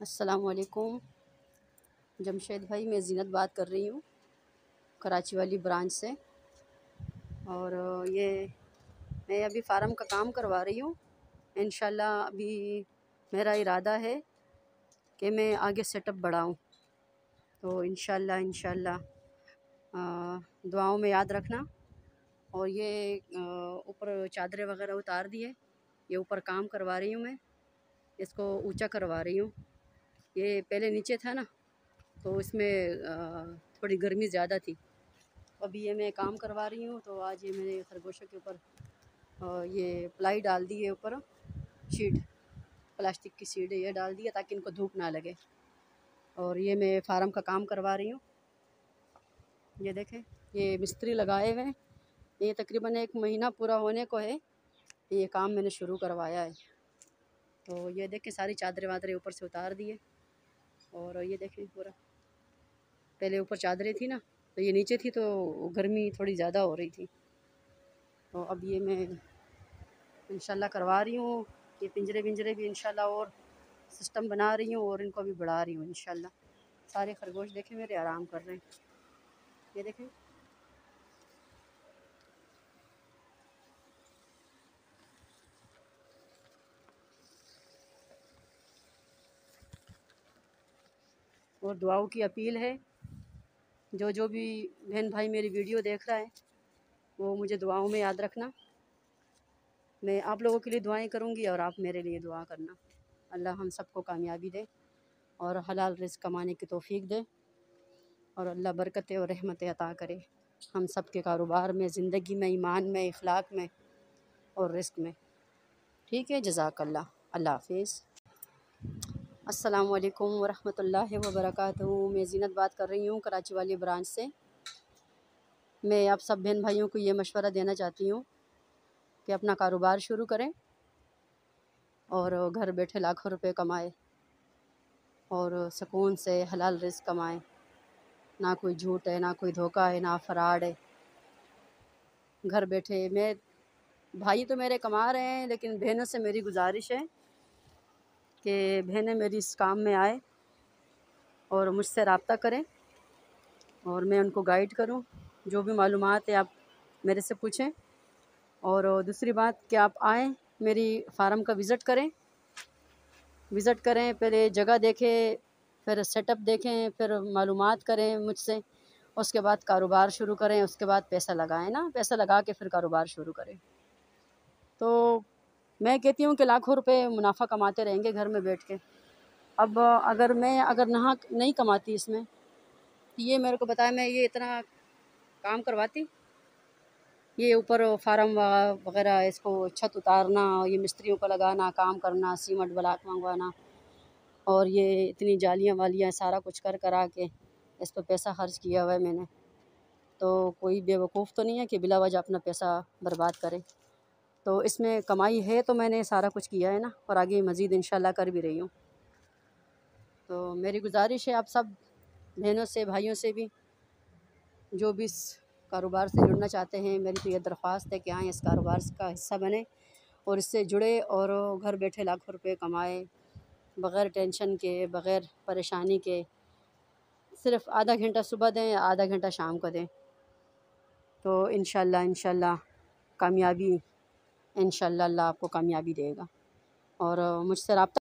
अस्सलाम वालेकुम जमशेद भाई, मैं ज़ीनत बात कर रही हूँ कराची वाली ब्रांच से। और ये मैं अभी फार्म का काम करवा रही हूँ। इंशाल्लाह अभी मेरा इरादा है कि मैं आगे सेटअप बढ़ाऊँ। तो इंशाल्लाह दुआओं में याद रखना। और ये ऊपर चादरें वगैरह उतार दिए, ये ऊपर काम करवा रही हूँ मैं, इसको ऊंचा करवा रही हूँ। ये पहले नीचे था ना, तो इसमें थोड़ी गर्मी ज़्यादा थी। अभी ये मैं काम करवा रही हूँ, तो आज ये मैंने खरगोशों के ऊपर ये प्लाई डाल दी है, ऊपर शीट, प्लास्टिक की शीट ये डाल दी है ताकि इनको धूप ना लगे। और ये मैं फार्म का काम करवा रही हूँ। ये देखें, ये मिस्त्री लगाए हुए हैं। ये तकरीबन 1 महीना पूरा होने को है, ये काम मैंने शुरू करवाया है। तो ये देखें, सारी चादरें वादरें ऊपर से उतार दी है। और ये देखें, पूरा पहले ऊपर चादरें थी ना, तो ये नीचे थी, तो गर्मी थोड़ी ज़्यादा हो रही थी। तो अब ये मैं इंशाल्लाह करवा रही हूँ। ये पिंजरे विंजरे भी इंशाल्लाह और सिस्टम बना रही हूँ और इनको भी बढ़ा रही हूँ इंशाल्लाह। सारे खरगोश देखें मेरे आराम कर रहे हैं। ये देखें, और दुआओं की अपील है, जो भी बहन भाई मेरी वीडियो देख रहा है वो मुझे दुआओं में याद रखना। मैं आप लोगों के लिए दुआएं करूँगी और आप मेरे लिए दुआ करना। अल्लाह हम सबको कामयाबी दे और हलाल रिज़्क़ कमाने की तौफ़ीक दे, और अल्लाह बरकतें और रहमतें अता करे हम सब के कारोबार में, ज़िंदगी में, ईमान में, इखलाक में और रिज़्क़ में। ठीक है, जज़ाकल्लाह। अल्लाह हाफ़िज़। अस्सलाम वालेकुम वरहमतुल्लाहि वबरकातुहू। मैं ज़ीनत बात कर रही हूँ कराची वाली ब्रांच से। मैं आप सब बहन भाइयों को ये मशवरा देना चाहती हूँ कि अपना कारोबार शुरू करें और घर बैठे लाखों रुपए कमाएं और सुकून से हलाल रिज़्क़ कमाएं। ना कोई झूठ है, ना कोई धोखा है, ना फ़राड है। घर बैठे मैं, भाई तो मेरे कमा रहे हैं, लेकिन बहनों से मेरी गुजारिश है कि बहनें मेरी इस काम में आए और मुझसे रब्ता करें और मैं उनको गाइड करूं। जो भी मालूमात है आप मेरे से पूछें। और दूसरी बात कि आप आएँ, मेरी फार्म का विज़िट करें, पहले जगह देखें, फिर सेटअप देखें, फिर मालूमात करें मुझसे। उसके बाद कारोबार शुरू करें, उसके बाद पैसा लगाएं ना, पैसा लगा के फिर कारोबार शुरू करें। तो मैं कहती हूँ कि लाखों रुपए मुनाफा कमाते रहेंगे घर में बैठ के। अब अगर नहीं कमाती इसमें, तो ये मेरे को बताया, मैं ये इतना काम करवाती। ये ऊपर फार्म वगैरह, इसको छत उतारना, ये मिस्त्रियों को लगाना, काम करना, सीमेंट ब्लॉक मंगवाना, और ये इतनी जालियाँ वालियाँ सारा कुछ कर करा के इस पर पैसा खर्च किया हुआ है मैंने। तो कोई बेवकूफ़ तो नहीं है कि बिला वजह अपना पैसा बर्बाद करे। तो इसमें कमाई है, तो मैंने सारा कुछ किया है ना, और आगे मज़ीद इंशाल्लाह कर भी रही हूँ। तो मेरी गुजारिश है आप सब बहनों से, भाइयों से भी, जो भी इस कारोबार से जुड़ना चाहते हैं, मेरी तो ये दरख्वास्त है कि आएँ, इस कारोबार का हिस्सा बने और इससे जुड़े और घर बैठे लाखों रुपए कमाए, बग़ैर टेंशन के, बग़ैर परेशानी के। सिर्फ़ आधा घंटा सुबह दें, आधा घंटा शाम को दें, तो इंशाल्लाह कामयाबी, इंशाल्लाह अल्लाह आपको कामयाबी देगा। और मुझसे रब्ता